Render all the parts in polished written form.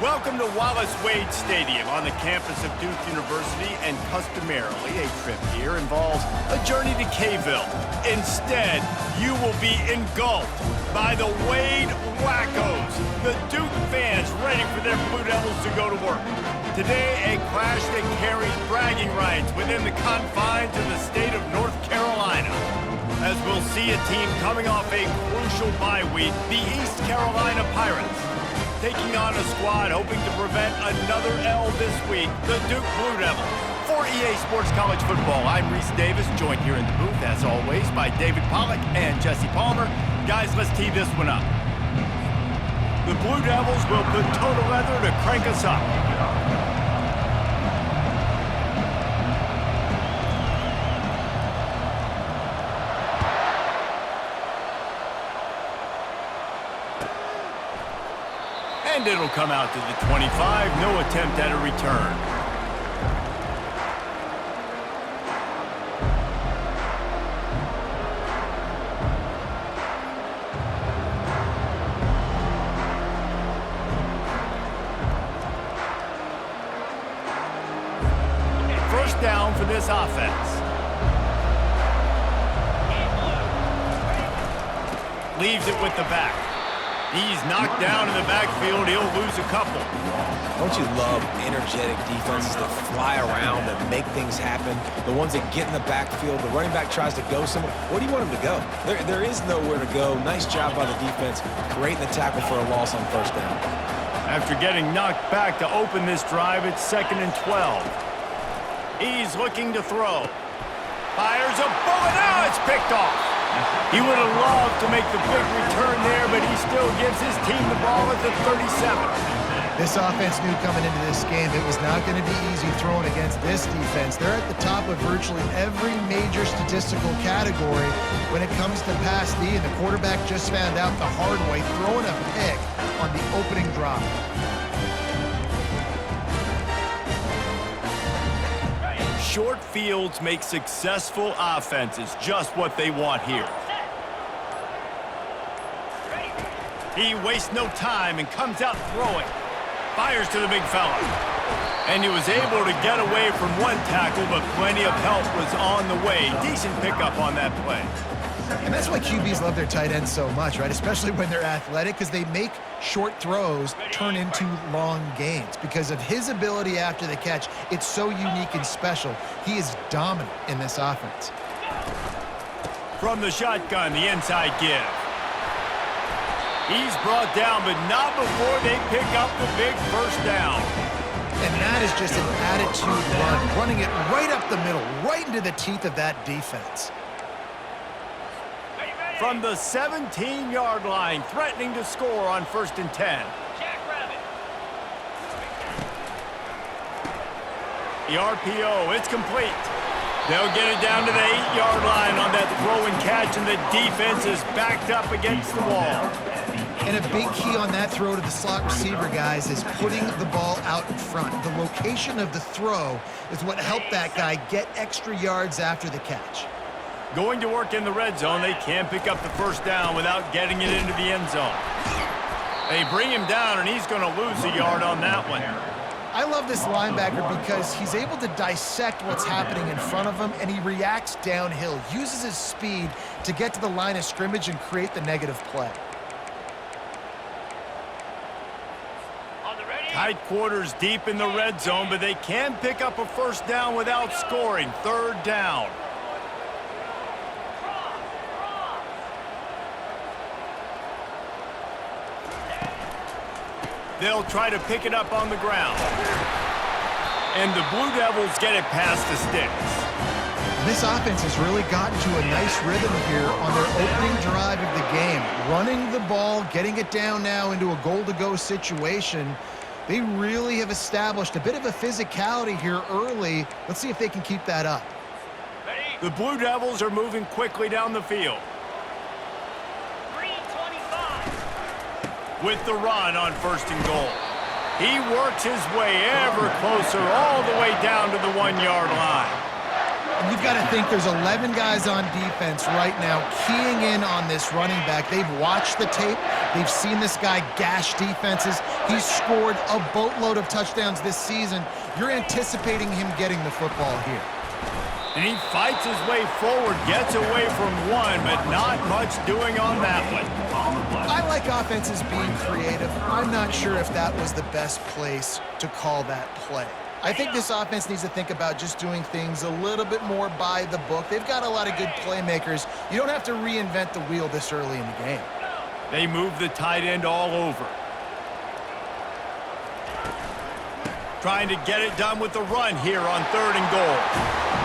Welcome to Wallace Wade Stadium on the campus of Duke University, and customarily a trip here involves a journey to K-ville. Instead, you will be engulfed by the Wade Wackos, the Duke fans ready for their Blue Devils to go to work. Today, a clash that carries bragging rights within the confines of the state of North Carolina, as we'll see a team coming off a crucial bye week, the East Carolina Pirates, taking on a squad hoping to prevent another L this week, the Duke Blue Devils. For EA Sports College Football, I'm Reese Davis, joined here in the booth, as always, by David Pollack and Jesse Palmer. Guys, let's tee this one up. The Blue Devils will put total leather to crank us up. And it'll come out to the 25, no attempt at a return. First down for this offense. Leaves it with the back. He's knocked down in the backfield. He'll lose a couple. Don't you love energetic defenses that fly around and make things happen? The ones that get in the backfield, the running back tries to go somewhere. Where do you want him to go? There is nowhere to go. Nice job by the defense, creating the tackle for a loss on first down. After getting knocked back to open this drive, it's 2nd and 12. He's looking to throw. Fires a bullet. Now it's picked off. He would have loved to make the big return there, but he still gives his team the ball at the 37. This offense knew coming into this game it was not going to be easy throwing against this defense. They're at the top of virtually every major statistical category when it comes to pass D, and the quarterback just found out the hard way, throwing a pick on the opening drop. Short fields make successful offenses just what they want here. He wastes no time and comes out throwing. Fires to the big fella. And he was able to get away from one tackle, but plenty of help was on the way. Decent pickup on that play. And that's why QBs love their tight ends so much, right? Especially when they're athletic, because they make short throws turn into long gains. Because of his ability after the catch, it's so unique and special. He is dominant in this offense. From the shotgun, the inside give. He's brought down, but not before they pick up the big first down. And that is just an attitude run, running it right up the middle, right into the teeth of that defense. From the 17-yard line, threatening to score on 1st and 10. The RPO, it's complete. They'll get it down to the 8-yard line on that throw and catch, and the defense is backed up against the wall. And a big key on that throw to the slot receiver, guys, is putting the ball out in front. The location of the throw is what helped that guy get extra yards after the catch. Going to work in the red zone, they can't pick up the first down without getting it into the end zone. They bring him down, and he's going to lose a yard on that one. I love this linebacker because he's able to dissect what's happening in front of him, and he reacts downhill, uses his speed to get to the line of scrimmage and create the negative play. Tight quarters deep in the red zone, but they can pick up a first down without scoring. 3rd down. They'll try to pick it up on the ground. And the Blue Devils get it past the sticks. This offense has really gotten to a nice rhythm here on their opening drive of the game. Running the ball, getting it down now into a goal-to-go situation. They really have established a bit of a physicality here early. Let's see if they can keep that up. The Blue Devils are moving quickly down the field. With the run on 1st and goal. He works his way ever closer all the way down to the 1-yard line. And you've got to think there's 11 guys on defense right now keying in on this running back. They've watched the tape. They've seen this guy gash defenses. He's scored a boatload of touchdowns this season. You're anticipating him getting the football here. And he fights his way forward, gets away from one, but not much doing on that one. I like offenses being creative. I'm not sure if that was the best place to call that play. I think this offense needs to think about just doing things a little bit more by the book. They've got a lot of good playmakers. You don't have to reinvent the wheel this early in the game. They move the tight end all over. Trying to get it done with the run here on 3rd and goal.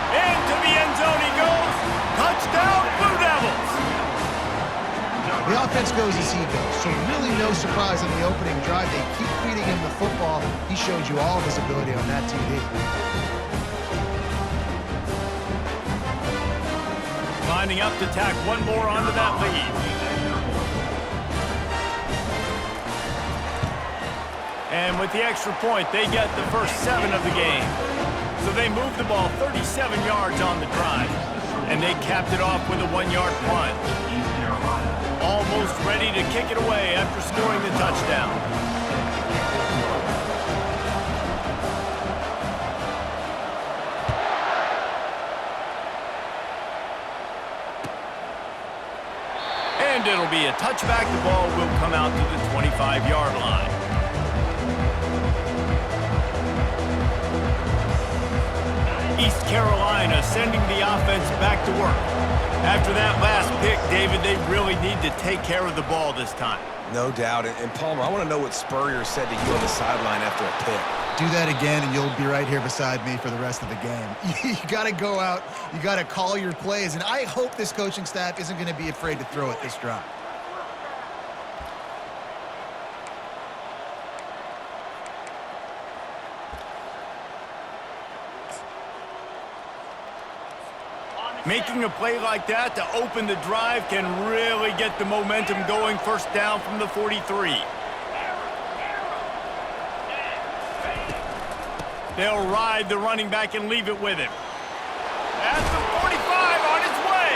Into the end zone he goes. Touchdown, Blue Devils. The offense goes as he goes, so really no surprise on the opening drive. They keep feeding him the football. He showed you all of his ability on that TD. Lining up to tack one more onto that lead. And with the extra point, they get the first 7 of the game. So they move the ball 37 yards on the drive, and they capped it off with a 1-yard plunge. Almost ready to kick it away after scoring the touchdown. And it'll be a touchback. The ball will come out to the 25-yard line. East Carolina sending the offense back to work. After that last pick, David, they really need to take care of the ball this time. No doubt. And Palmer, I want to know what Spurrier said to you on the sideline after a pick. Do that again, and you'll be right here beside me for the rest of the game. You got to go out. You got to call your plays, and I hope this coaching staff isn't going to be afraid to throw it this drive. Making a play like that to open the drive can really get the momentum going. First down from the 43. They'll ride the running back and leave it with him. At the 45 on his way.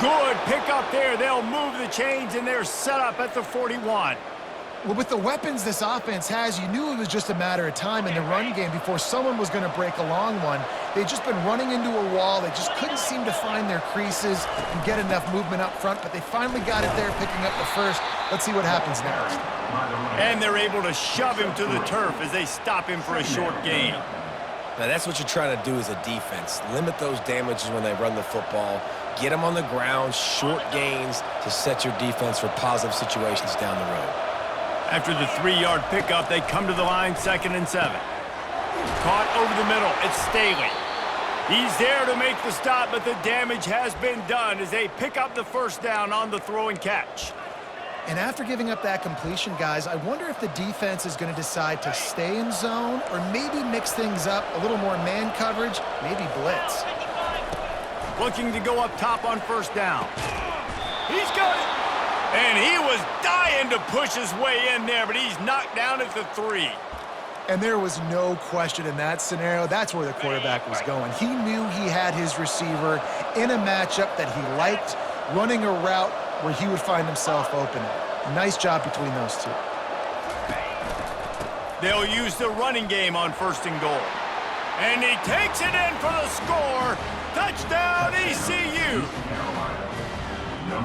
Good pickup there. They'll move the chains, and they're set up at the 41. Well, with the weapons this offense has, you knew it was just a matter of time in the run game before someone was going to break a long one. They'd just been running into a wall. They just couldn't seem to find their creases and get enough movement up front, but they finally got it there, picking up the first. Let's see what happens next. And they're able to shove him to the turf as they stop him for a short gain. Now, that's what you're trying to do as a defense. Limit those damages when they run the football. Get them on the ground, short gains to set your defense for positive situations down the road. After the 3-yard pickup, they come to the line, 2nd and 7. Caught over the middle. It's Staley. He's there to make the stop, but the damage has been done as they pick up the first down on the throw and catch. And after giving up that completion, guys, I wonder if the defense is going to decide to stay in zone or maybe mix things up, a little more man coverage, maybe blitz. Looking to go up top on first down. He's got it. And he was dying to push his way in there, but he's knocked down at the 3. And there was no question in that scenario. That's where the quarterback was going. He knew he had his receiver in a matchup that he liked, running a route where he would find himself open. Nice job between those two. They'll use the running game on 1st and goal. And he takes it in for the score. Touchdown, ECU.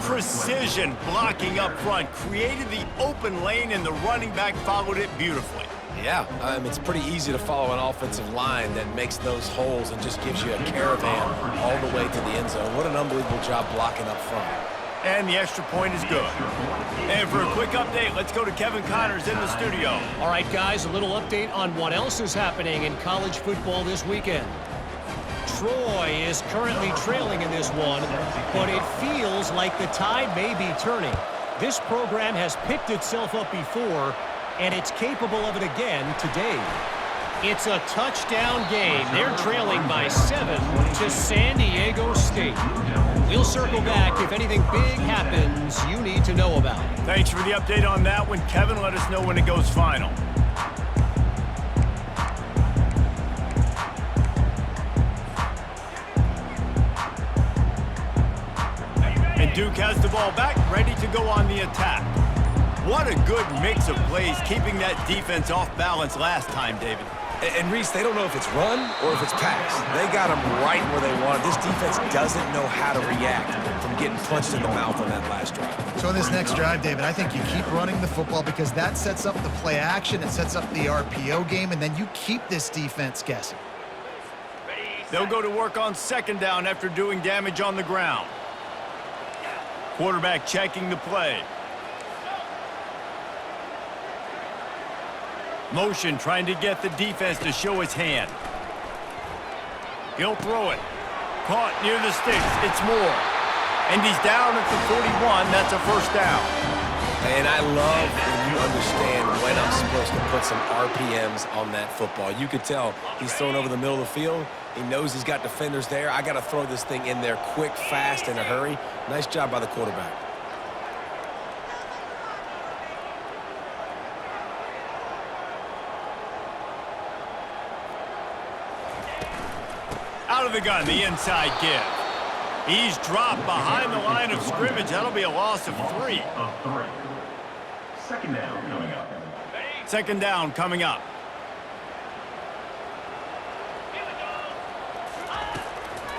Precision blocking up front created the open lane, and the running back followed it beautifully. Yeah, it's pretty easy to follow an offensive line that makes those holes and just gives you a caravan all the way to the end zone. What an unbelievable job blocking up front. And the extra point is good. And for a quick update, let's go to Kevin Connors in the studio. All right, guys, a little update on what else is happening in college football this weekend. Troy is currently trailing in this one, but it feels like the tide may be turning. This program has picked itself up before, and it's capable of it again today. It's a touchdown game. They're trailing by 7 to San Diego State. We'll circle back if anything big happens you need to know about. Thanks for the update on that one, Kevin. Let us know when it goes final. Duke has the ball back, ready to go on the attack. What a good mix of plays, keeping that defense off balance last time, David. And Reese, they don't know if it's run or if it's pass. They got them right where they want it. This defense doesn't know how to react from getting punched in the mouth on that last drive. So in this next drive, David, I think you keep running the football because that sets up the play action, it sets up the RPO game, and then you keep this defense guessing. They'll go to work on second down after doing damage on the ground. Quarterback checking the play. Motion trying to get the defense to show his hand. He'll throw it. Caught near the sticks. It's Moore. And he's down at the 41. That's a first down. And I love when you understand when I'm supposed to put some RPMs on that football. You could tell he's thrown over the middle of the field. He knows he's got defenders there. I got to throw this thing in there quick, fast, in a hurry. Nice job by the quarterback. Out of the gun, the inside give. He's dropped behind the line of scrimmage. That'll be a loss of 3. Second down coming up. Second down coming up.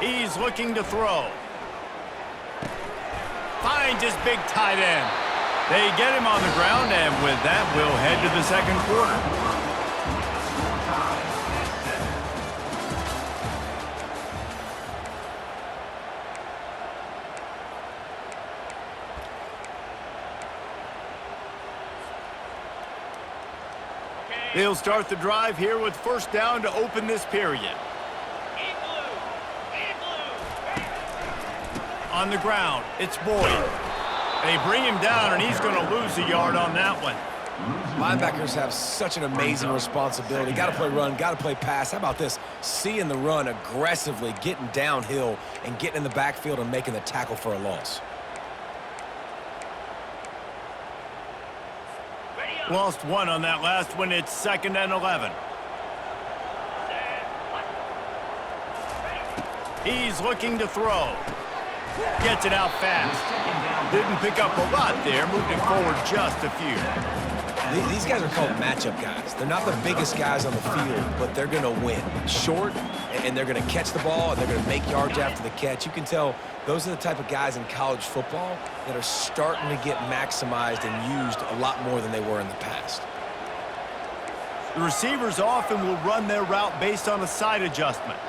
He's looking to throw. Finds his big tight end. They get him on the ground, and with that, we'll head to the second quarter. They'll start the drive here with first down to open this period. On the ground, it's Boyd. They bring him down, and he's going to lose a yard on that one. Linebackers have such an amazing responsibility. Got to play run, got to play pass. How about this? Seeing the run aggressively, getting downhill, and getting in the backfield and making the tackle for a loss. Lost 1 on that last one. It's 2nd and 11. He's looking to throw. Gets it out fast. Didn't pick up a lot there. Moved it forward just a few. These guys are called matchup guys. They're not the biggest guys on the field, but they're going to win. Short, and they're going to catch the ball, and they're going to make yards after the catch. You can tell those are the type of guys in college football that are starting to get maximized and used a lot more than they were in the past. The receivers often will run their route based on a side adjustment.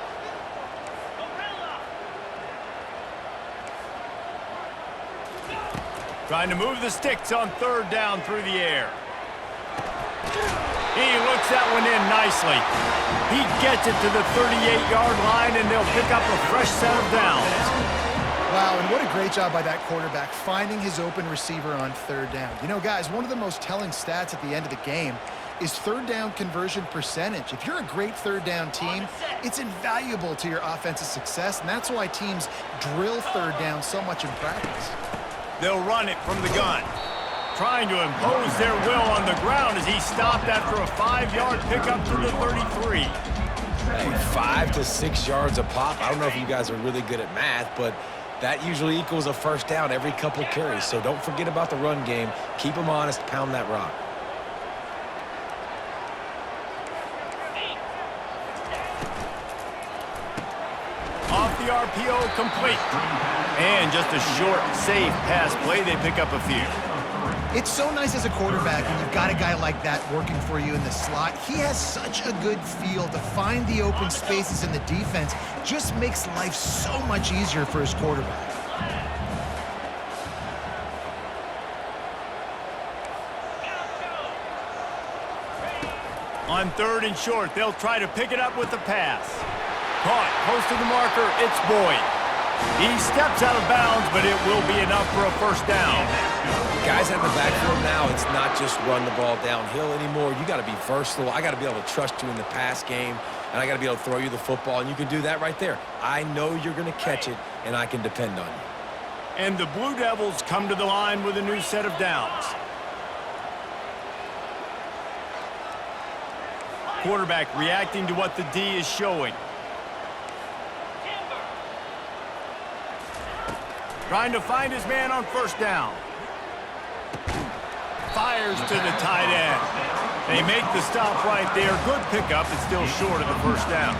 Trying to move the sticks on third down through the air. He looks that one in nicely. He gets it to the 38-yard line, and they'll pick up a fresh set of downs. Wow, and what a great job by that quarterback finding his open receiver on third down. You know, guys, one of the most telling stats at the end of the game is third down conversion percentage. If you're a great third down team, it's invaluable to your offensive success, and that's why teams drill third down so much in practice. They'll run it from the gun. Trying to impose their will on the ground as he stopped after a 5-yard pickup to the 33. Hey, 5 to 6 yards a pop. I don't know if you guys are really good at math, but that usually equals a first down every couple carries. So don't forget about the run game. Keep them honest. Pound that rock. Off the RPO, complete. And just a short, safe pass play. They pick up a few. It's so nice as a quarterback when you've got a guy like that working for you in the slot. He has such a good feel to find the open spaces in the defense. Just makes life so much easier for his quarterback. On third and short, they'll try to pick it up with the pass. Caught close to the marker, it's Boyd. He steps out of bounds, but it will be enough for a first down. Guys in the backfield now, it's not just run the ball downhill anymore. You got to be versatile. I got to be able to trust you in the pass game, and I got to be able to throw you the football, and you can do that right there. I know you're going to catch it, and I can depend on you. And the Blue Devils come to the line with a new set of downs. Quarterback reacting to what the D is showing. Trying to find his man on first down. Fires to the tight end. They make the stop right there. Good pickup. It's still short of the first down.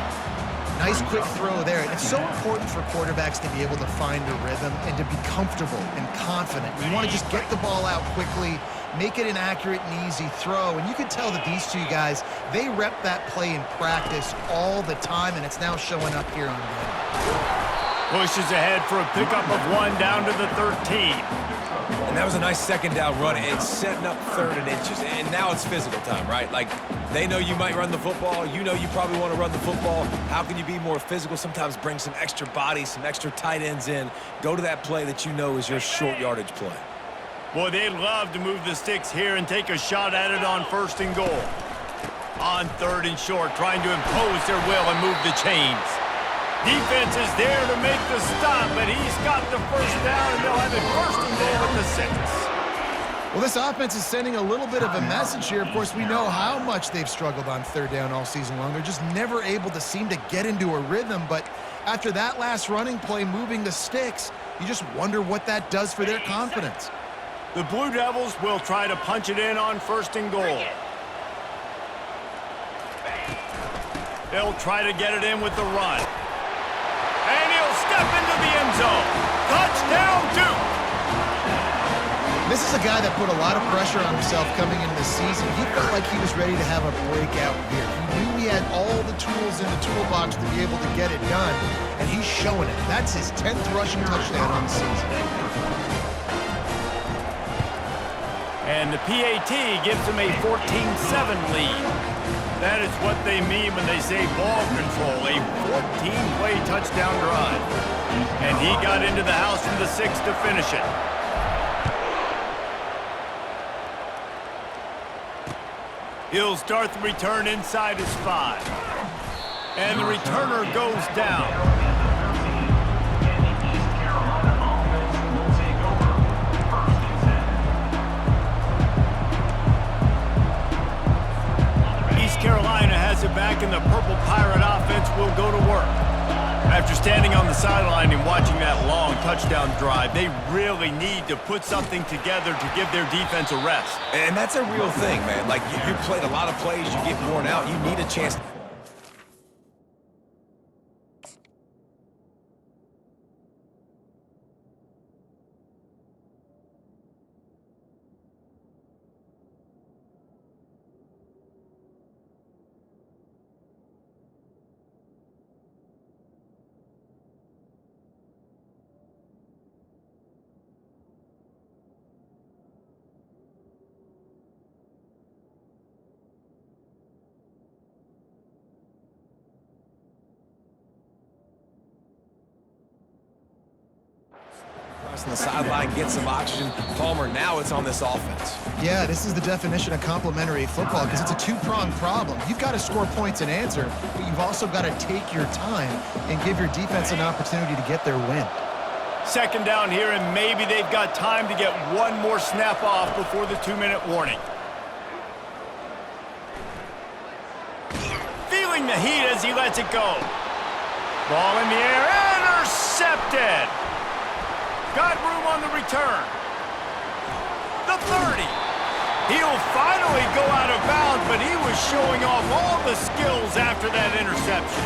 Nice quick throw there. And it's so important for quarterbacks to be able to find a rhythm and to be comfortable and confident. You want to just get the ball out quickly, make it an accurate and easy throw. And you can tell that these two guys, they rep that play in practice all the time, and it's now showing up here on game. Pushes ahead for a pickup of 1 down to the 13. And that was a nice second down run. It's setting up 3rd and inches. And now it's physical time, right? Like, they know you might run the football. You know you probably want to run the football. How can you be more physical? Sometimes bring some extra bodies, some extra tight ends in. Go to that play that you know is your short yardage play. Boy, they'd love to move the sticks here and take a shot at it on 1st and goal. On 3rd and short, trying to impose their will and move the chains. Defense is there to make the stop, but he's got the first down, and they'll have it 1st and goal at the 6. Well, this offense is sending a little bit of a message here. Of course, we know how much they've struggled on 3rd down all season long. They're just never able to seem to get into a rhythm, but after that last running play, moving the sticks, you just wonder what that does for their confidence. The Blue Devils will try to punch it in on 1st and goal. They'll try to get it in with the run. And he'll step into the end zone. Touchdown, Duke! This is a guy that put a lot of pressure on himself coming into the season. He felt like he was ready to have a breakout year. He knew he had all the tools in the toolbox to be able to get it done, and he's showing it. That's his 10th rushing touchdown on the season. And the PAT gives him a 14-7 lead. That is what they mean when they say ball control, a 14-play touchdown drive. And he got into the house from the 6 to finish it. He'll start the return inside his 5. And the returner goes down. Carolina has it back, and the Purple Pirate offense will go to work. After standing on the sideline and watching that long touchdown drive, they really need to put something together to give their defense a rest. And that's a real thing, man. Like, you played a lot of plays, you get worn out, you need a chance. On the sideline, get some oxygen. Palmer, now it's on this offense. Yeah, this is the definition of complementary football because it's a two-pronged problem. You've got to score points and answer, but you've also got to take your time and give your defense an opportunity to get their win. 2nd down here, and maybe they've got time to get one more snap off before the 2-minute warning. Feeling the heat as he lets it go. Ball in the air, intercepted. Got room on the return. The 30. He'll finally go out of bounds, but he was showing off all the skills after that interception.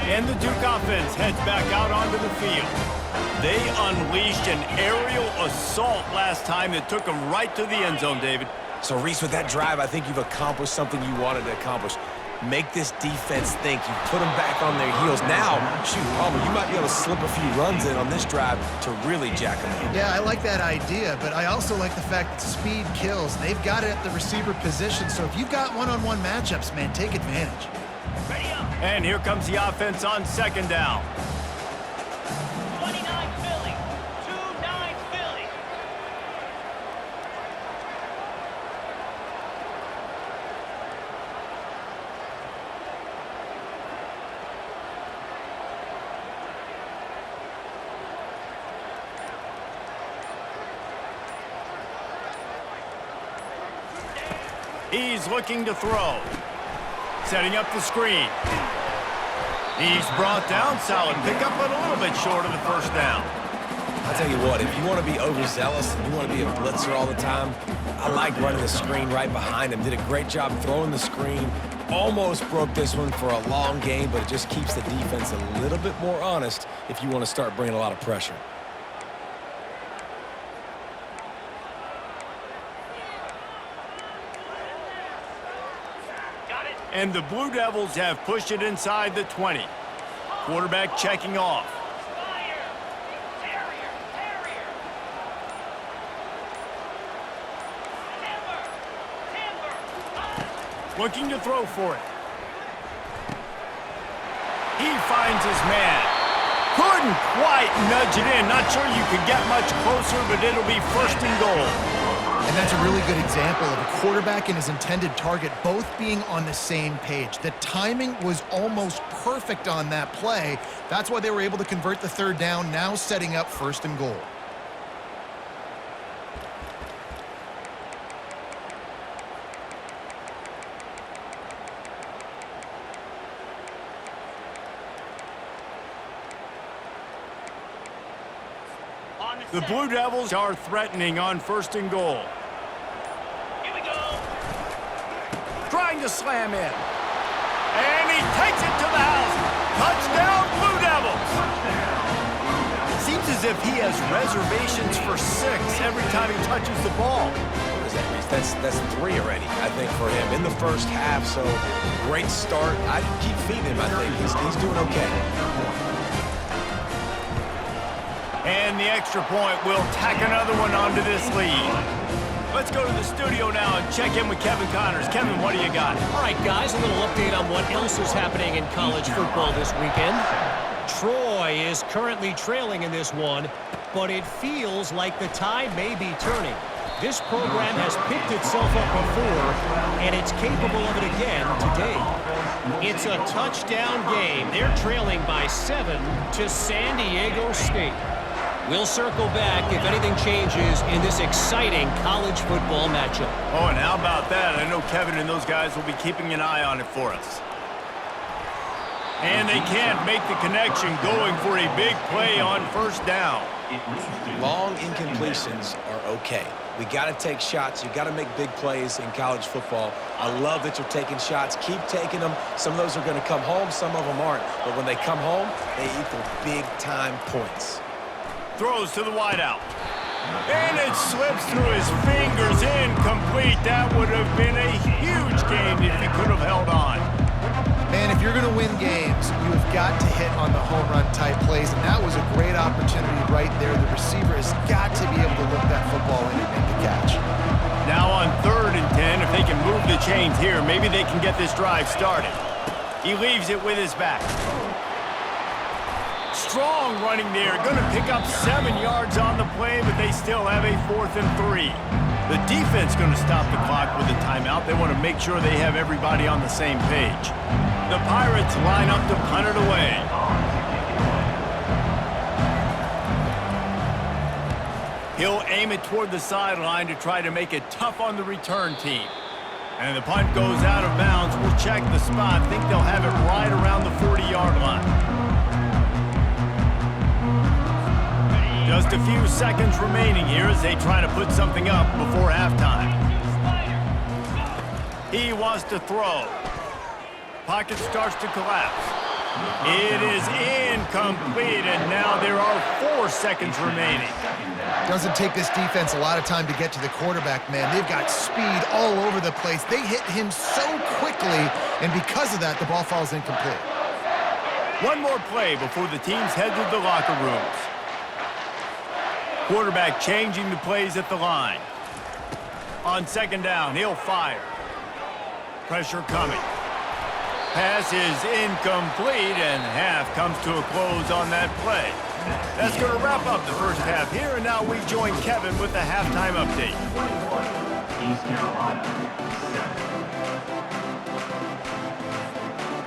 And the Duke offense heads back out onto the field. They unleashed an aerial assault last time that took them right to the end zone, David. So, Reese, with that drive, I think you've accomplished something you wanted to accomplish. Make this defense think. You put them back on their heels. Now, shoot, Palmer, you might be able to slip a few runs in on this drive to really jack them in. Yeah, I like that idea, but I also like the fact that speed kills. They've got it at the receiver position, so if you've got one-on-one matchups, man, take advantage. And here comes the offense on 2nd down. 29 Philly. 2-9 Philly. He's looking to throw. Setting up the screen. He's brought down. Solid pickup, but a little bit short of the first down. I'll tell you what, if you want to be overzealous and you want to be a blitzer all the time, I like running the screen right behind him. Did a great job throwing the screen. Almost broke this one for a long game, but it just keeps the defense a little bit more honest if you want to start bringing a lot of pressure. And the Blue Devils have pushed it inside the 20. Quarterback checking off. Looking to throw for it. He finds his man. Couldn't quite nudge it in. Not sure you could get much closer, but it'll be first and goal. And that's a really good example of a quarterback and his intended target both being on the same page. The timing was almost perfect on that play. That's why they were able to convert the third down, now setting up first and goal. The Blue Devils are threatening on first and goal. Here we go. Trying to slam in. And he takes it to the house. Touchdown, Blue Devils. Seems as if he has reservations for 6 every time he touches the ball. What does that mean? That's 3 already, I think, for him in the first half. So great start. I keep feeding him. I think he's doing okay. And the extra point will tack another one onto this lead. Let's go to the studio now and check in with Kevin Connors. Kevin, what do you got? All right, guys, a little update on what else is happening in college football this weekend. Troy is currently trailing in this one, but it feels like the tide may be turning. This program has picked itself up before, and it's capable of it again today. It's a touchdown game. They're trailing by 7 to San Diego State. We'll circle back if anything changes in this exciting college football matchup. Oh, and how about that? I know Kevin and those guys will be keeping an eye on it for us. And they can't make the connection, going for a big play on first down. Long incompletions are okay. We got to take shots. You got to make big plays in college football. I love that you're taking shots. Keep taking them. Some of those are going to come home. Some of them aren't. But when they come home, they equal big-time points. Throws to the wideout. And it slips through his fingers, incomplete. That would have been a huge game if he could have held on. Man, if you're going to win games, you have got to hit on the home run type plays, and that was a great opportunity right there. The receiver has got to be able to look that football in and make the catch. Now on 3rd and 10, if they can move the chains here, maybe they can get this drive started. He leaves it with his back. Strong running there, going to pick up 7 yards on the play, but they still have a 4th and 3. The defense going to stop the clock with a timeout. They want to make sure they have everybody on the same page. The Pirates line up to punt it away. He'll aim it toward the sideline to try to make it tough on the return team. And the punt goes out of bounds. We'll check the spot. Think they'll have it right around the 40-yard line. Just a few seconds remaining here as they try to put something up before halftime. He wants to throw. Pocket starts to collapse. It is incomplete, and now there are 4 seconds remaining. Doesn't take this defense a lot of time to get to the quarterback, man. They've got speed all over the place. They hit him so quickly, and because of that, the ball falls incomplete. One more play before the teams head to the locker rooms. Quarterback changing the plays at the line. On 2nd down, he'll fire. Pressure coming. Pass is incomplete, and half comes to a close on that play. That's going to wrap up the first half here, and now we join Kevin with the halftime update.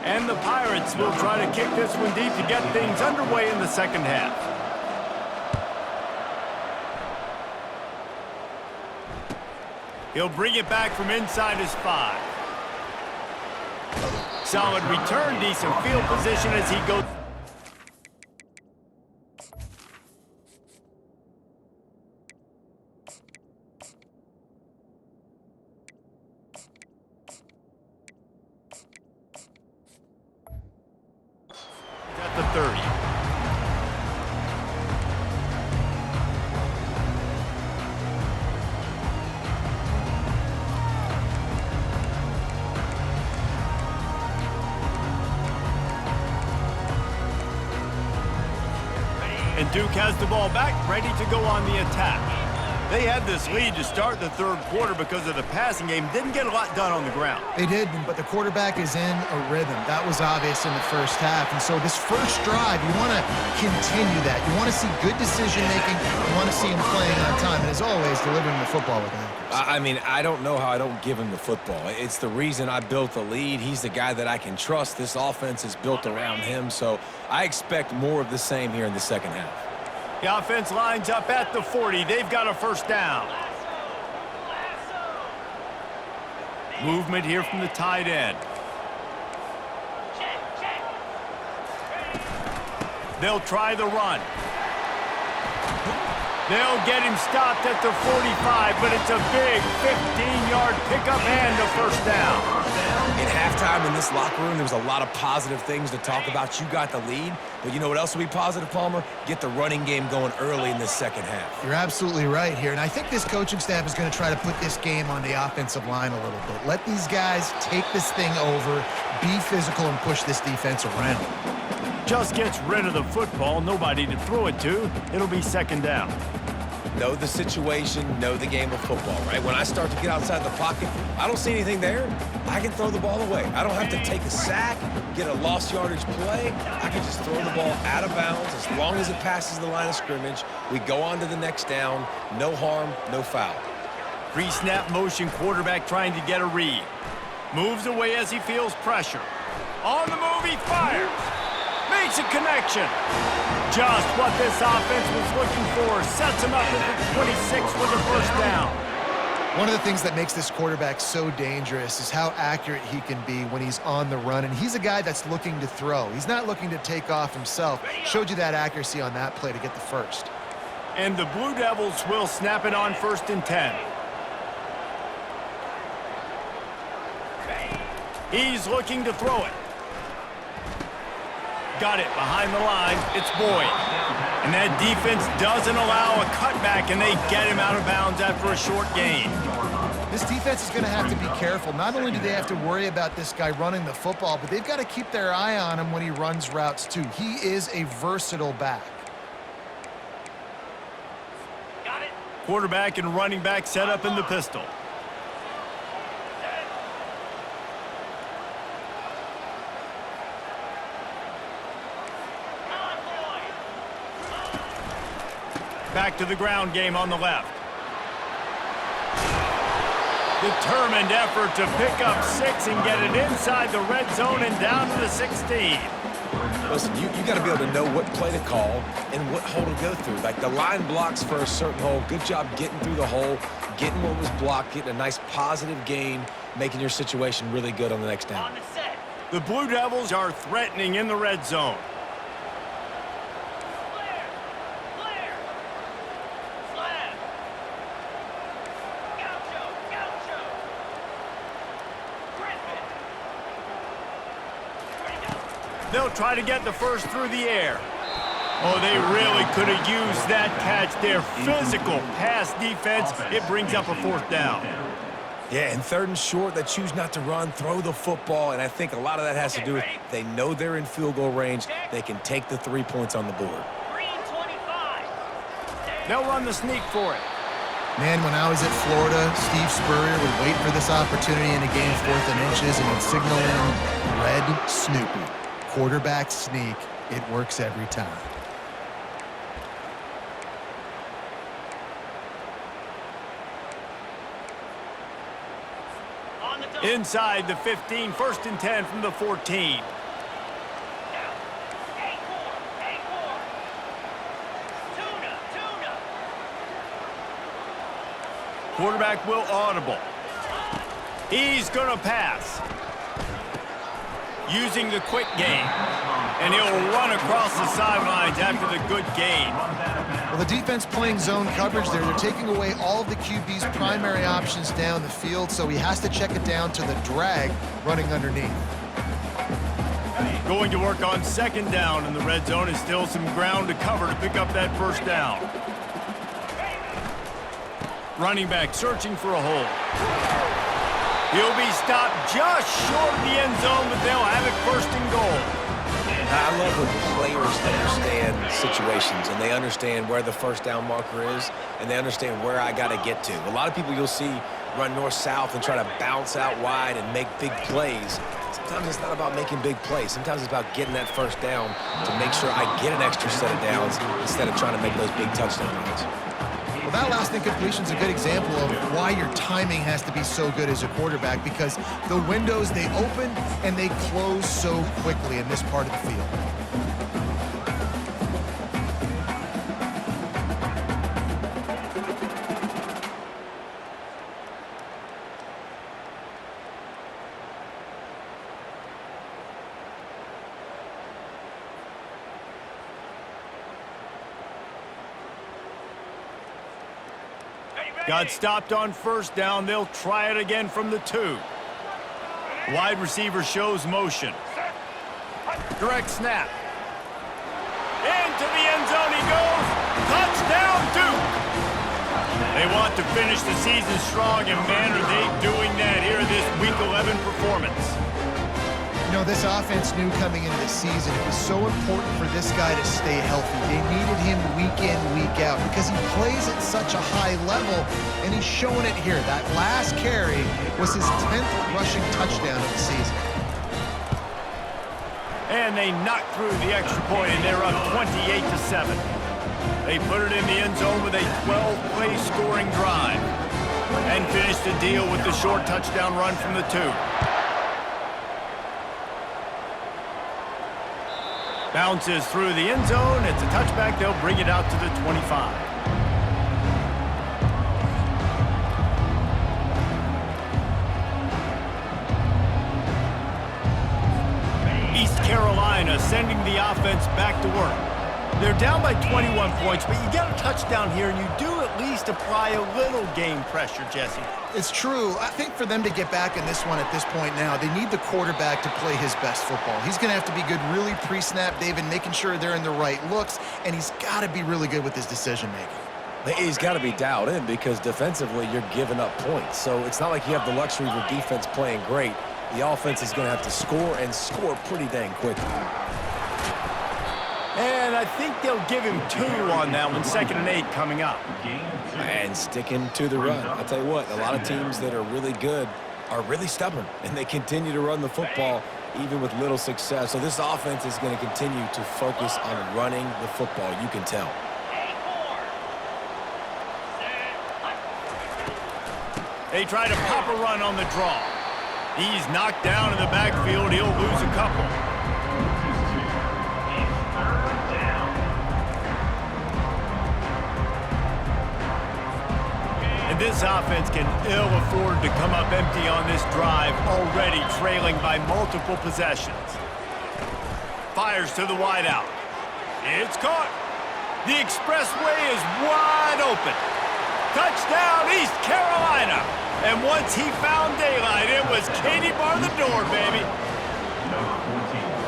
And the Pirates will try to kick this one deep to get things underway in the second half. He'll bring it back from inside his 5. Solid return, decent field position as he goes. At the 30. And Duke has the ball back, ready to go on the attack. They had this lead to start the third quarter because of the passing game. Didn't get a lot done on the ground. They did, but the quarterback is in a rhythm. That was obvious in the first half. And so this first drive, you want to continue that. You want to see good decision-making. You want to see him playing on time. And as always, delivering the football with accuracy. I mean, I don't know how I don't give him the football. It's the reason I built the lead. He's the guy that I can trust. This offense is built around him, so I expect more of the same here in the second half. The offense lines up at the 40. They've got a first down. Movement here from the tight end. They'll try the run. They'll get him stopped at the 45, but it's a big 15-yard pickup and a first down. In halftime in this locker room, there was a lot of positive things to talk about. You got the lead, but you know what else will be positive, Palmer? Get the running game going early in the second half. You're absolutely right here, and I think this coaching staff is going to try to put this game on the offensive line a little bit. Let these guys take this thing over, be physical, and push this defense around. Just gets rid of the football, nobody to throw it to. It'll be second down. Know the situation, know the game of football, right? When I start to get outside the pocket, I don't see anything there. I can throw the ball away. I don't have to take a sack, get a lost yardage play. I can just throw the ball out of bounds as long as it passes the line of scrimmage. We go on to the next down. No harm, no foul. Pre-snap motion, quarterback trying to get a read. Moves away as he feels pressure. On the move, he fires. Makes a connection. Just what this offense was looking for. Sets him up at the 26 with a first down. One of the things that makes this quarterback so dangerous is how accurate he can be when he's on the run. And he's a guy that's looking to throw. He's not looking to take off himself. Showed you that accuracy on that play to get the first. And the Blue Devils will snap it on 1st and 10. He's looking to throw it. Got it behind the line. It's Boyd. And that defense doesn't allow a cutback, and they get him out of bounds after a short gain. This defense is going to have to be careful. Not only do they have to worry about this guy running the football, but they've got to keep their eye on him when he runs routes too. He is a versatile back. Got it. Quarterback and running back set up in the pistol. Back to the ground game on the left. Determined effort to pick up 6 and get it inside the red zone and down to the 16. Listen, you got to be able to know what play to call and what hole to go through. Like the line blocks for a certain hole. Good job getting through the hole, getting what was blocked, getting a nice positive gain, making your situation really good on the next down. On the set. The Blue Devils are threatening in the red zone. Flare. Slab. Gaucho. Griffin. Ready to go. They'll try to get the first through the air. Oh, they really could have used that catch there. Physical pass defense. It brings up a 4th down. Yeah, and 3rd and short, they choose not to run, throw the football, and I think a lot of that has to do with they know they're in field goal range. They can take the 3 points on the board. Green 25. They'll run the sneak for it. Man, when I was at Florida, Steve Spurrier would wait for this opportunity in a game 4th and inches and would signal in red Snoopy. Quarterback sneak. It works every time. On the double. Inside the 15, 1st and 10 from the 14. Tuna. Quarterback will audible. He's going to pass. Using the quick game. And he'll run across the sidelines after the good gain. Well, the defense playing zone coverage there. They're taking away all of the QB's primary options down the field, so he has to check it down to the drag running underneath. Going to work on second down in the red zone. Is still some ground to cover to pick up that first down. Running back searching for a hole. He'll be stopped just short of the end zone, but they'll have it first and goal. I love when players understand situations and they understand where the first down marker is and they understand where I got to get to. A lot of people you'll see run north-south and try to bounce out wide and make big plays. Sometimes it's not about making big plays. Sometimes it's about getting that first down to make sure I get an extra set of downs instead of trying to make those big touchdown runs. Well, that last incompletion is a good example of why your timing has to be so good as a quarterback, because the windows, they open and they close so quickly in this part of the field. Got stopped on first down. They'll try it again from the 2. Wide receiver shows motion. Direct snap. Into the end zone he goes. Touchdown, Duke. They want to finish the season strong, and man, are they doing that here in this Week 11 performance. You know, this offense knew coming into the season it was so important for this guy to stay healthy. They needed him week in, week out, because he plays at such a high level, and he's showing it here. That last carry was his 10th rushing touchdown of the season. And they knocked through the extra point, and they're up 28-7. They put it in the end zone with a 12-play scoring drive and finished the deal with the short touchdown run from the 2. Bounces through the end zone. It's a touchback. They'll bring it out to the 25. East Carolina sending the offense back to work. They're down by 21 points, but you get a touchdown here, and you do at least apply a little game pressure, Jesse. It's true. I think for them to get back in this one at this point now, they need the quarterback to play his best football. He's going to have to be good really pre-snap, David, making sure they're in the right looks, and he's got to be really good with his decision-making. He's got to be dialed in because defensively you're giving up points. So it's not like you have the luxury of your defense playing great. The offense is going to have to score and score pretty dang quickly. And I think they'll give him 2 on that one. 2nd and 8 coming up. And sticking to the run. I'll tell you what, a lot of teams that are really good are really stubborn, and they continue to run the football even with little success. So this offense is going to continue to focus on running the football. You can tell. They try to pop a run on the draw. He's knocked down in the backfield. He'll lose a couple. And this offense can ill afford to come up empty on this drive, already trailing by multiple possessions. Fires to the wideout. It's caught. The expressway is wide open. Touchdown, East Carolina. And once he found daylight, it was Katie bar the door, baby.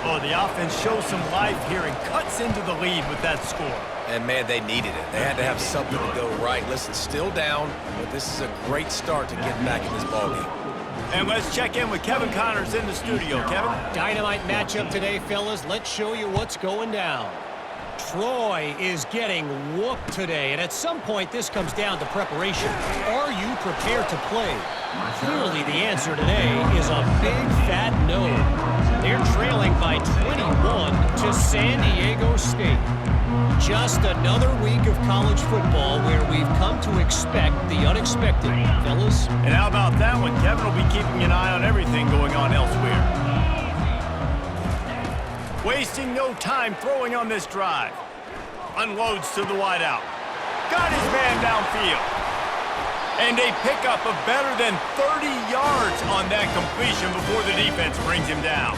Oh, the offense shows some life here and cuts into the lead with that score. And, man, they needed it. They had to have something to go right. Listen, still down, but this is a great start to getting back in this ballgame. And let's check in with Kevin Connors in the studio. Kevin? Dynamite matchup today, fellas. Let's show you what's going down. Troy is getting whooped today, and at some point this comes down to preparation. Are you prepared to play? Clearly the answer today is a big fat no. They're trailing by 21 to San Diego State. Just another week of college football where we've come to expect the unexpected, fellas. And how about that one? Kevin will be keeping an eye on everything going on elsewhere. Wasting no time throwing on this drive. Unloads to the wideout. Got his man downfield. And a pickup of better than 30 yards on that completion before the defense brings him down.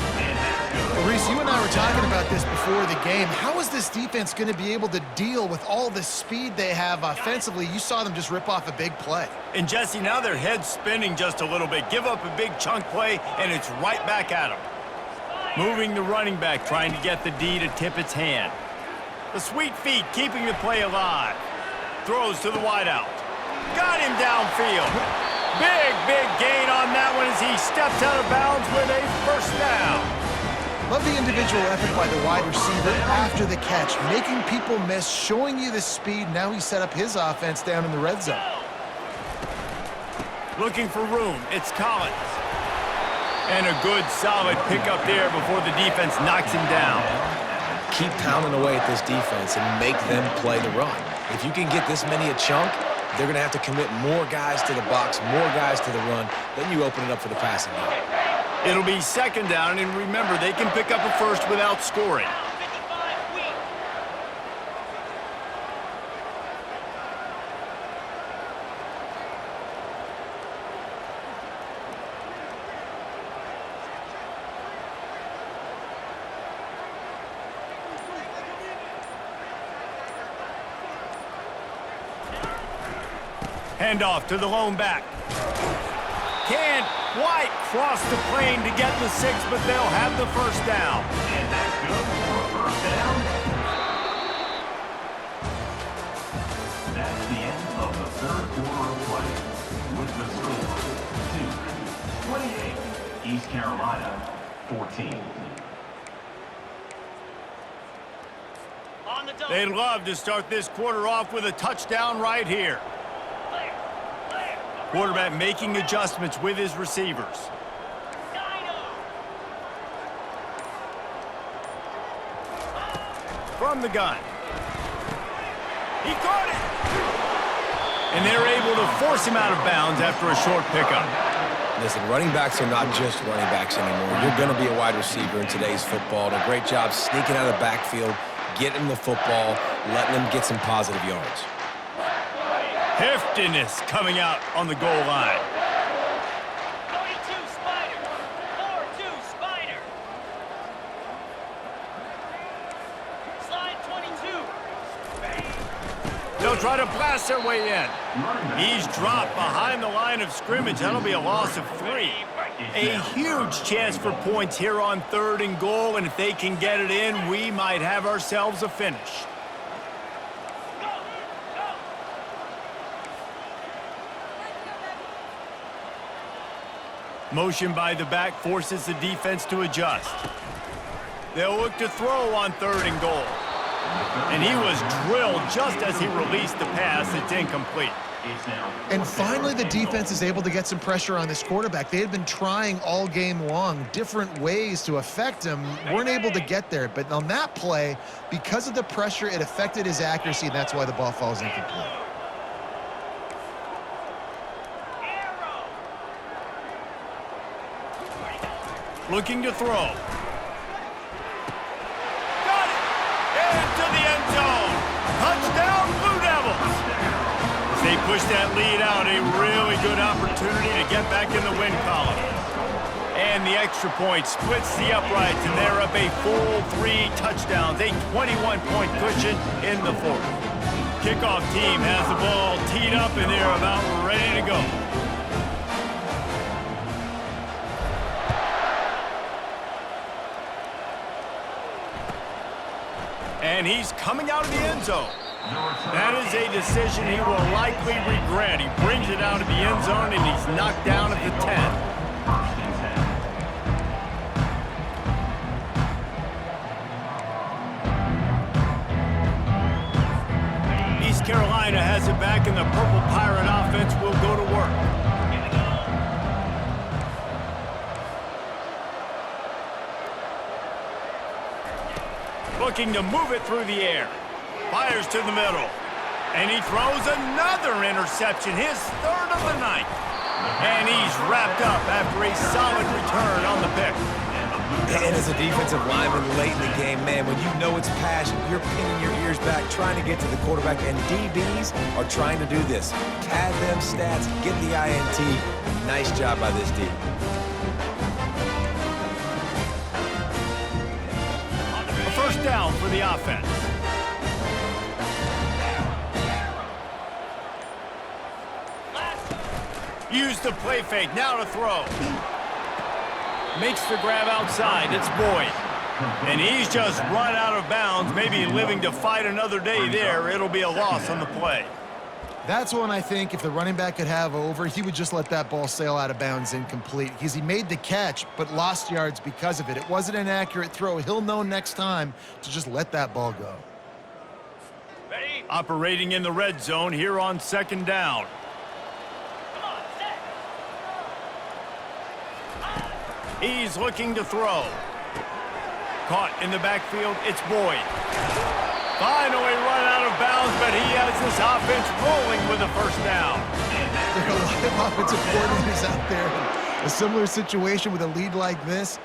Well, Reese, you and I were talking about this before the game. How is this defense going to be able to deal with all the speed they have offensively? You saw them just rip off a big play. And Jesse, now their head's spinning just a little bit. Give up a big chunk play, and it's right back at them. Moving the running back, trying to get the D to tip its hand. The sweet feet keeping the play alive. Throws to the wideout. Got him downfield. Big gain on that one as he steps out of bounds with a first down. Love the individual effort by the wide receiver after the catch, making people miss, showing you the speed. Now he set up his offense down in the red zone. Looking for room. It's Collins. And a good, solid pickup there before the defense knocks him down. Keep pounding away at this defense and make them play the run. If you can get this many a chunk, they're going to have to commit more guys to the box, more guys to the run. Then you open it up for the passing game. It'll be second down, and remember, they can pick up a first without scoring. Handoff to the lone back. Can't quite cross the plane to get the 6, but they'll have the first down. And that's good for a first down. That's the end of the third quarter of play. With the score, 28, East Carolina, 14. They'd love to start this quarter off with a touchdown right here. Quarterback making adjustments with his receivers. From the gun. He caught it! And they're able to force him out of bounds after a short pickup. Listen, running backs are not just running backs anymore. You're going to be a wide receiver in today's football. And a great job sneaking out of the backfield, getting the football, letting them get some positive yards. Heftiness coming out on the goal line. 42 Spider. 4-2 Spider. Slide 22. They'll try to blast their way in. He's dropped behind the line of scrimmage. That'll be a loss of 3. A huge chance for points here on 3rd and goal, and if they can get it in, we might have ourselves a finish. Motion by the back forces the defense to adjust. They'll look to throw on 3rd and goal. And he was drilled just as he released the pass. It's incomplete. And finally, the defense is able to get some pressure on this quarterback. They had been trying all game long different ways to affect him, weren't able to get there. But on that play, because of the pressure, it affected his accuracy, and that's why the ball falls incomplete. Looking to throw. Got it! Into the end zone. Touchdown, Blue Devils! As they push that lead out, a really good opportunity to get back in the win column. And the extra point splits the uprights, and they're up a full 3 touchdowns, a 21-point cushion in the 4th. Kickoff team has the ball teed up, and they're about ready to go. And he's coming out of the end zone. That is a decision he will likely regret. He brings it out of the end zone, and he's knocked down at the 10. East Carolina has it back, and the Purple Pirate offense will go to work. Looking to move it through the air. Fires to the middle. And he throws another interception, his 3rd of the night. And he's wrapped up after a solid return on the pick. And as a defensive lineman late in the game, man, when you know it's passion, you're pinning your ears back, trying to get to the quarterback, and DBs are trying to do this. Pad them stats, get the INT. Nice job by this D. A first down for the offense. Use the play fake, now to throw. Makes the grab outside, it's Boyd. And he's just run out of bounds, maybe living to fight another day there. It'll be a loss on the play. That's one I think if the running back could have over, he would just let that ball sail out of bounds incomplete because he made the catch but lost yards because of it. It wasn't an accurate throw. He'll know next time to just let that ball go. Ready? Operating in the red zone here on second down. Come on, set. He's looking to throw. Caught in the backfield, it's Boyd. Finally run out of bounds, but he has this offense rolling with a first down. There are a lot of offensive coordinators out there in a similar situation with a lead like this.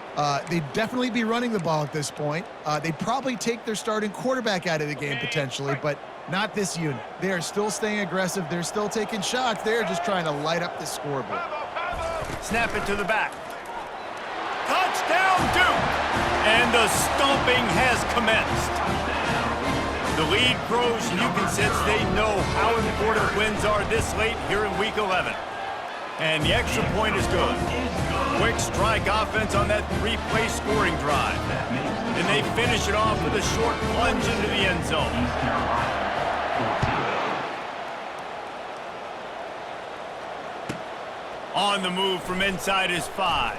They'd definitely be running the ball at this point. They'd probably take their starting quarterback out of the game potentially, but not this unit. They are still staying aggressive. They're still taking shots. They're just trying to light up the scoreboard. Snap it to the back. Touchdown, Duke! And the stomping has commenced. The lead grows, and you can sense they know how important wins are this late here in Week 11. And the extra point is good. Quick strike offense on that three-play scoring drive. And they finish it off with a short plunge into the end zone. On the move from inside is 5.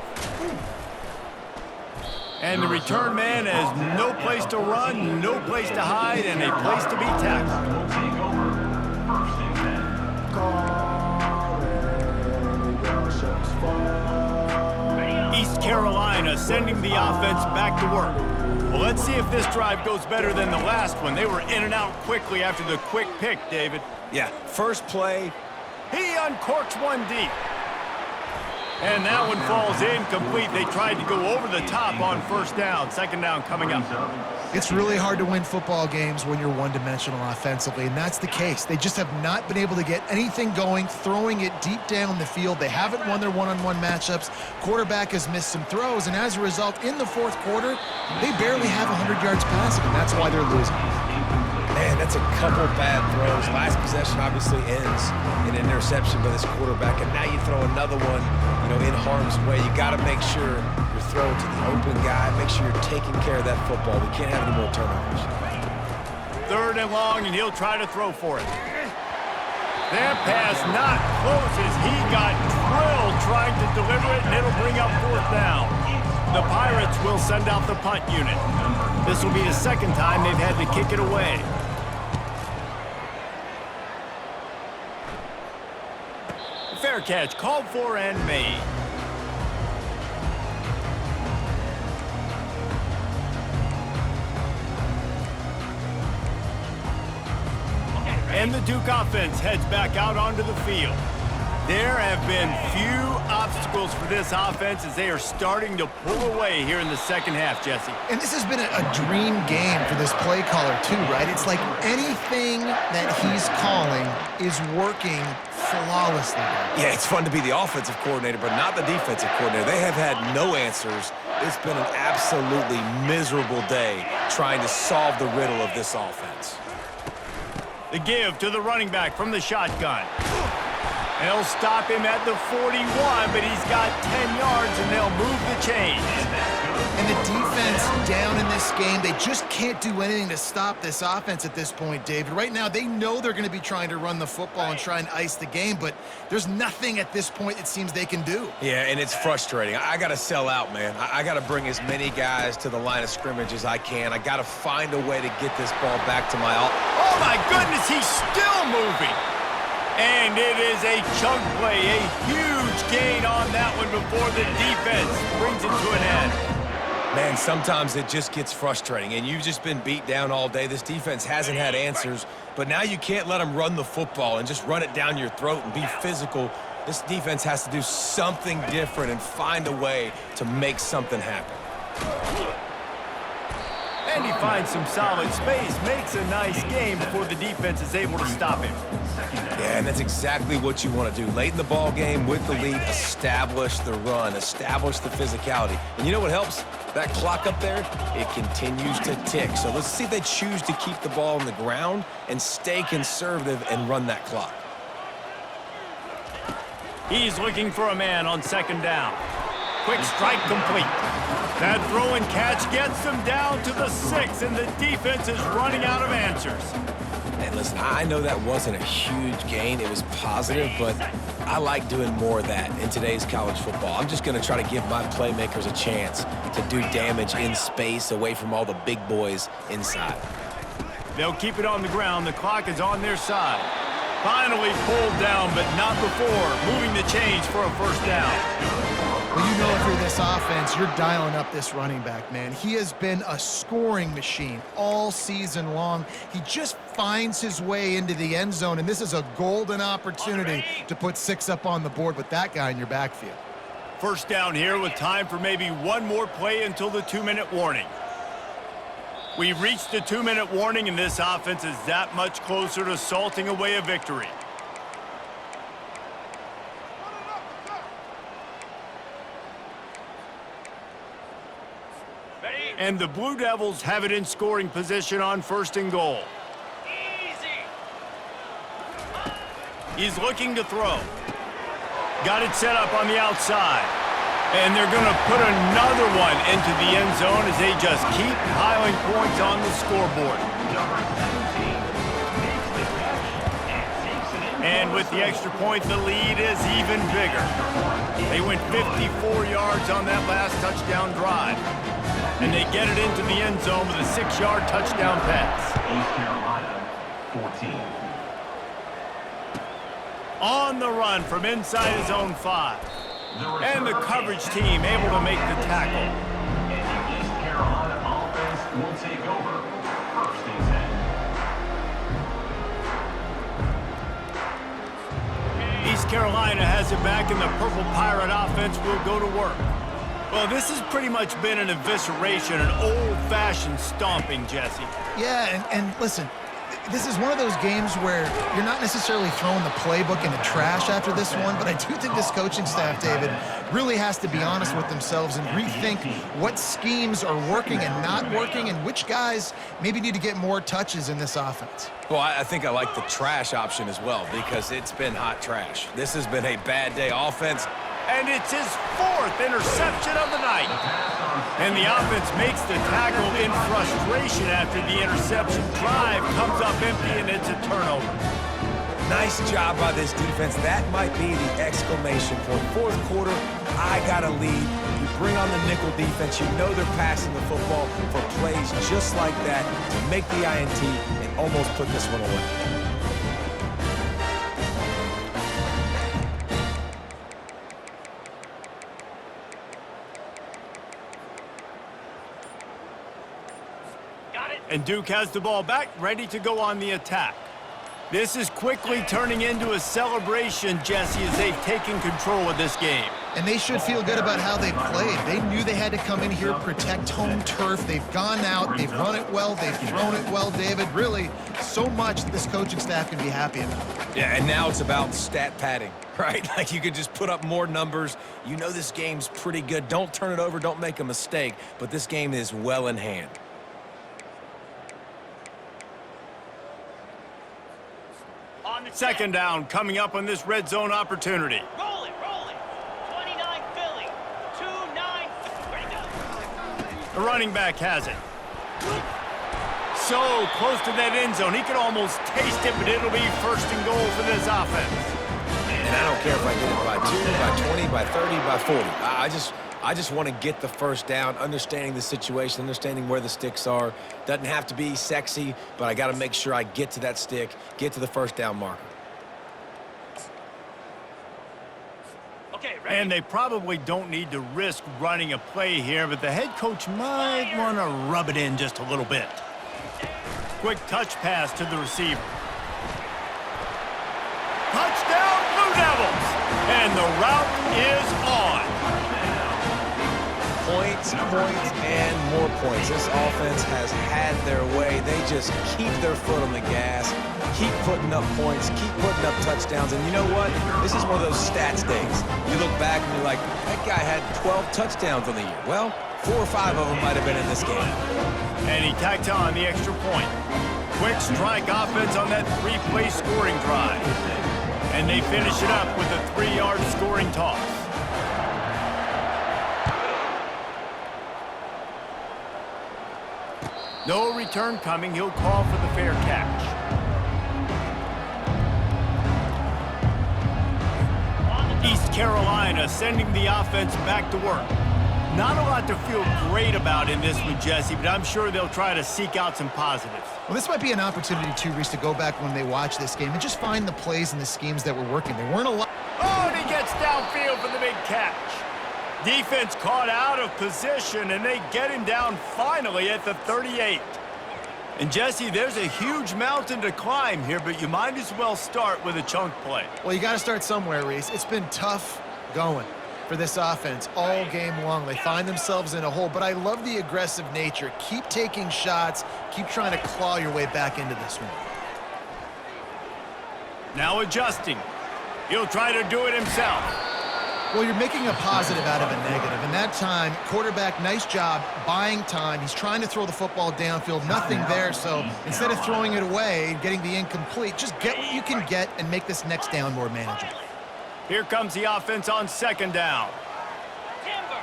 And the return man has no place to run, no place to hide, and a place to be tackled. East Carolina sending the offense back to work. Well, let's see if this drive goes better than the last one. They were in and out quickly after the quick pick, David. Yeah, first play. He uncorks one deep. And that one falls incomplete. They tried to go over the top on first down. Second down coming up. It's really hard to win football games when you're one-dimensional offensively, and that's the case. They just have not been able to get anything going, throwing it deep down the field. They haven't won their one-on-one matchups. Quarterback has missed some throws, and as a result, in the fourth quarter, they barely have 100 yards passing, and that's why they're losing. Man, that's a couple bad throws. Last possession obviously ends in an interception by this quarterback, and now you throw another one, in harm's way. You got to make sure you're throwing to the open guy. Make sure you're taking care of that football. We can't have any more turnovers. Third and long, and he'll try to throw for it. That pass not close as he got drilled trying to deliver it, and it'll bring up fourth down. The Pirates will send out the punt unit. This will be the second time they've had to kick it away. Fair catch called for and made. And the Duke offense heads back out onto the field. There have been few obstacles for this offense as they are starting to pull away here in the second half, Jesse. And this has been a dream game for this play caller too, right? It's like anything that he's calling is working flawlessly. Yeah, it's fun to be the offensive coordinator, but not the defensive coordinator. They have had no answers. It's been an absolutely miserable day trying to solve the riddle of this offense. The give to the running back from the shotgun. And they'll stop him at the 41, but he's got 10 yards, and they'll move the chains. And the defense down in this game, they just can't do anything to stop this offense at this point, David. Right now, they know they're going to be trying to run the football and try and ice the game, but there's nothing at this point it seems they can do. Yeah, and it's frustrating. I got to sell out, man. I got to bring as many guys to the line of scrimmage as I can. I got to find a way to get this ball back to my... Oh, my goodness, he's still moving. And it is a chunk play, a huge gain on that one before the defense brings it to an end. Man, sometimes it just gets frustrating, and you've just been beat down all day. This defense hasn't had answers, but now you can't let them run the football and just run it down your throat and be physical. This defense has to do something different and find a way to make something happen. And he finds some solid space, makes a nice game before the defense is able to stop him. Yeah, and that's exactly what you want to do. Late in the ball game with the lead, establish the run, establish the physicality. And you know what helps? That clock up there, it continues to tick. So let's see if they choose to keep the ball on the ground and stay conservative and run that clock. He's looking for a man on second down. Quick strike complete. That throw and catch gets them down to the 6, and the defense is running out of answers. And listen, I know that wasn't a huge gain. It was positive, but I like doing more of that in today's college football. I'm just going to try to give my playmakers a chance to do damage in space away from all the big boys inside. They'll keep it on the ground. The clock is on their side. Finally pulled down, but not before moving the chains for a first down. Well, you know if you're this offense, you're dialing up this running back, man. He has been a scoring machine all season long. He just finds his way into the end zone, and this is a golden opportunity to put 6 up on the board with that guy in your backfield. First down here with time for maybe one more play until the 2-minute warning. We've reached the 2-minute warning, and this offense is that much closer to salting away a victory. And the Blue Devils have it in scoring position on 1st and goal. Easy. He's looking to throw. Got it set up on the outside. And they're going to put another one into the end zone as they just keep piling points on the scoreboard. And with the extra point, the lead is even bigger. They went 54 yards on that last touchdown drive. And they get it into the end zone with a 6-yard touchdown pass. East Carolina, 14. On the run from inside his own 5. And the coverage team able to make the tackle. And the East Carolina offense will take over. First and 10. East Carolina has it back, and the Purple Pirate offense will go to work. Well, this has pretty much been an evisceration, an old-fashioned stomping, Jesse. Yeah, and listen, this is one of those games where you're not necessarily throwing the playbook in the trash after this one, but I do think this coaching staff, David, really has to be honest with themselves and rethink what schemes are working and not working and which guys maybe need to get more touches in this offense. Well, I think I like the trash option as well because it's been hot trash. This has been a bad day offense. And it's his 4th interception of the night. And the offense makes the tackle in frustration after the interception. Drive comes up empty, and it's a turnover. Nice job by this defense. That might be the exclamation point. 4th quarter, I got a lead. You bring on the nickel defense. You know they're passing the football for plays just like that to make the INT and almost put this one away. And Duke has the ball back, ready to go on the attack. This is quickly turning into a celebration, Jesse, as they've taken control of this game. And they should feel good about how they played. They knew they had to come in here, protect home turf. They've gone out, they've run it well, they've thrown it well, David. Really, so much that this coaching staff can be happy about. Yeah, and now it's about stat padding, right? Like you could just put up more numbers. You know this game's pretty good. Don't turn it over, don't make a mistake, but this game is well in hand. Second down coming up on this red zone opportunity. Roll it, roll it. 29 Philly. 2-9. Ready to go. The running back has it. So close to that end zone. He could almost taste it, but it'll be 1st and goal for this offense. And I don't care if I get it by 2, by 20, by 30, by 40. I just want to get the first down, understanding the situation, understanding where the sticks are. Doesn't have to be sexy, but I got to make sure I get to that stick, get to the first down marker. Okay, ready. And they probably don't need to risk running a play here, but the head coach might want to rub it in just a little bit. Quick touch pass to the receiver. Touchdown, Blue Devils! And the route is on. Points points and more points. This offense has had their way. They just keep their foot on the gas, keep putting up points, keep putting up touchdowns. And you know what? This is one of those stats days. You look back and you're like, that guy had 12 touchdowns on the year. Well, 4 or 5 of them might have been in this game. And he tacked on the extra point. Quick strike offense on that 3-play scoring drive. And they finish it up with a 3-yard scoring toss. No return coming. He'll call for the fair catch. East Carolina sending the offense back to work. Not a lot to feel great about in this one, Jesse, but I'm sure they'll try to seek out some positives. Well, this might be an opportunity, too, Reese, to go back when they watch this game and just find the plays and the schemes that were working. There weren't a lot. Oh, and he gets downfield for the big catch. Defense caught out of position, and they get him down finally at the 38. And, Jesse, there's a huge mountain to climb here, but you might as well start with a chunk play. Well, you got to start somewhere, Reese. It's been tough going for this offense all game long. They find themselves in a hole, but I love the aggressive nature. Keep taking shots. Keep trying to claw your way back into this one. Now adjusting. He'll try to do it himself. Well, you're making a positive out of a negative. And that time, quarterback, nice job buying time. He's trying to throw the football downfield. Nothing there, so instead of throwing it away, getting the incomplete, just get what you can get and make this next down more manageable. Here comes the offense on second down. Timber.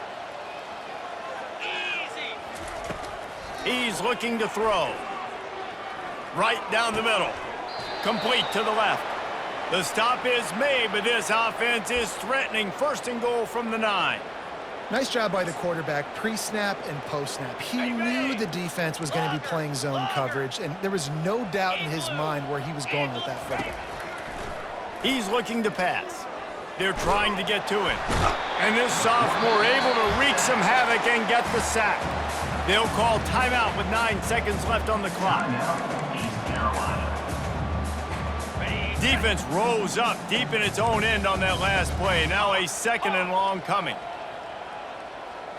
Easy. He's looking to throw. Right down the middle. Complete to the left. The stop is made, but this offense is threatening. First and goal from the 9. Nice job by the quarterback, pre-snap and post-snap. He knew the defense was going to be playing zone coverage, and there was no doubt in his mind where he was going with that football. He's looking to pass. They're trying to get to him. And this sophomore able to wreak some havoc and get the sack. They'll call timeout with 9 seconds left on the clock. East Carolina. Defense rose up deep in its own end on that last play. Now a second and long coming.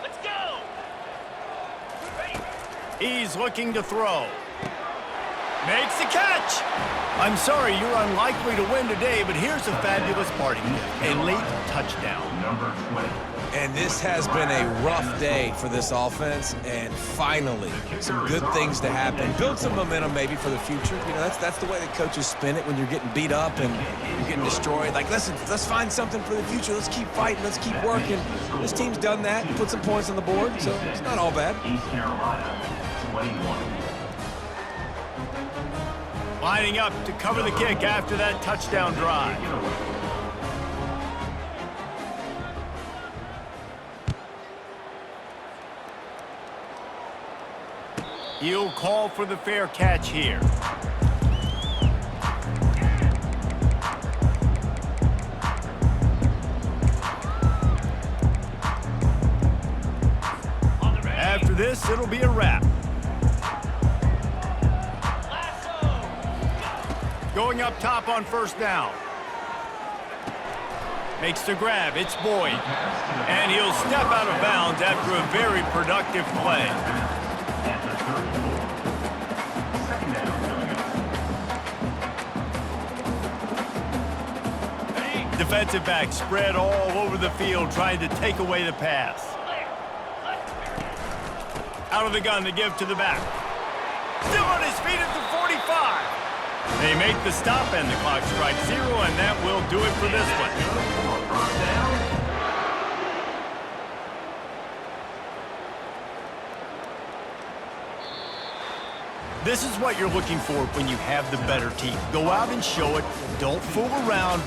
Let's go. Ready. He's looking to throw. Makes the catch. I'm sorry, you're unlikely to win today, but here's a fabulous parting gift. A late touchdown. Number 20. And this has been a rough day for this offense, and finally, some good things to happen. Build some momentum maybe for the future. You know, that's the way the coaches spin it when you're getting beat up and you're getting destroyed. Like, listen, let's find something for the future. Let's keep fighting. Let's keep working. This team's done that, put some points on the board, so it's not all bad. East Carolina, 21. Lining up to cover the kick after that touchdown drive. He'll call for the fair catch here. After this, it'll be a wrap. Going up top on first down. Makes the grab. It's Boyd. And he'll step out of bounds after a very productive play. At the 34. Second down coming up. Defensive back spread all over the field trying to take away the pass. Out of the gun to give to the back. Still on his feet at the 45. They make the stop and the clock strikes 0, and that will do it for this one. This is what you're looking for when you have the better team. Go out and show it. Don't fool around.